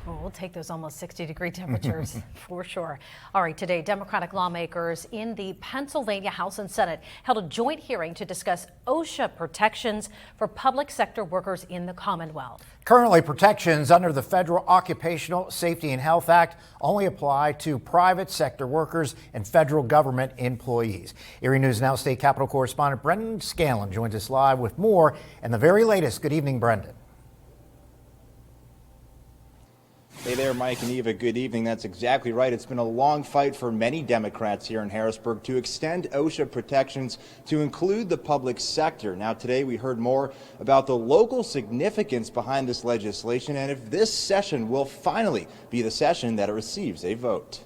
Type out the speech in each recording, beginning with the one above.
Well, we'll take those almost 60-degree temperatures for sure. All right, today, Democratic lawmakers in the Pennsylvania House and Senate held a joint hearing to discuss OSHA protections for public sector workers in the Commonwealth. Currently, protections under the Federal Occupational Safety and Health Act only apply to private sector workers and federal government employees. Erie News Now state capitol correspondent Brendan Scanlon joins us live with more and the very latest. Good evening, Brendan. Hey there, Mike and Eva. Good evening. That's exactly right. It's been a long fight for many Democrats here in Harrisburg to extend OSHA protections to include the public sector. Now, today we heard more about the local significance behind this legislation and if this session will finally be the session that it receives a vote.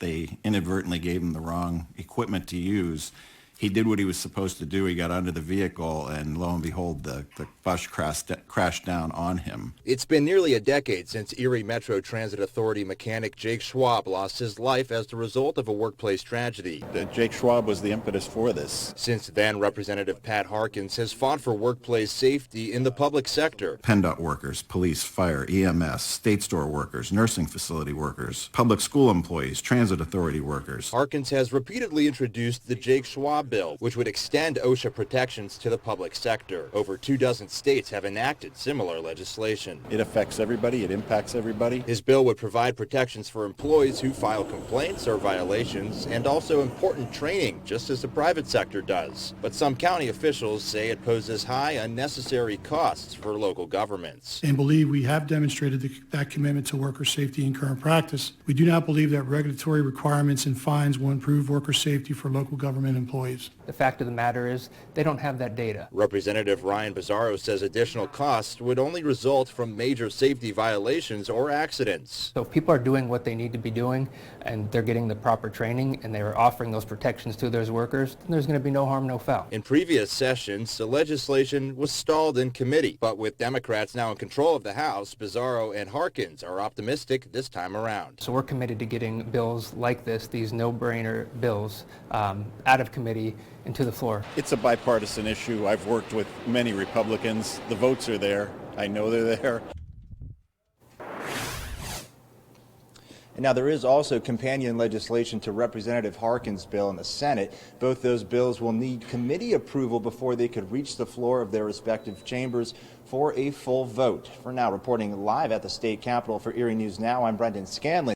They inadvertently gave him the wrong equipment to use. He did what he was supposed to do. He got under the vehicle, and lo and behold, the bus crashed down on him. It's been nearly a decade since Erie Metro Transit Authority mechanic Jake Schwab lost his life as the result of a workplace tragedy. Jake Schwab was the impetus for this. Since then, Representative Pat Harkins has fought for workplace safety in the public sector. PennDOT workers, police, fire, EMS, state store workers, nursing facility workers, public school employees, transit authority workers. Harkins has repeatedly introduced the Jake Schwab bill, which would extend OSHA protections to the public sector. Over 24 states have enacted similar legislation. It affects everybody. It impacts everybody. His bill would provide protections for employees who file complaints or violations, and also important training, just as the private sector does. But some county officials say it poses high unnecessary costs for local governments. And believe we have demonstrated that commitment to worker safety in current practice. We do not believe that regulatory requirements and fines will improve worker safety for local government employees. The fact of the matter is they don't have that data. Representative Ryan Bizzarro says additional costs would only result from major safety violations or accidents. So if people are doing what they need to be doing and they're getting the proper training and they're offering those protections to those workers, then there's going to be no harm, no foul. In previous sessions, the legislation was stalled in committee, but with Democrats now in control of the House, Bizzarro and Harkins are optimistic this time around. So we're committed to getting bills like this, these no-brainer bills, out of committee into the floor. It's a bipartisan issue. I've worked with many Republicans. The votes are there. I know they're there. And now there is also companion legislation to Representative Harkins' bill in the Senate. Both those bills will need committee approval before they could reach the floor of their respective chambers for a full vote. For now, reporting live at the state capitol for Erie News Now, I'm Brendan Scanlon.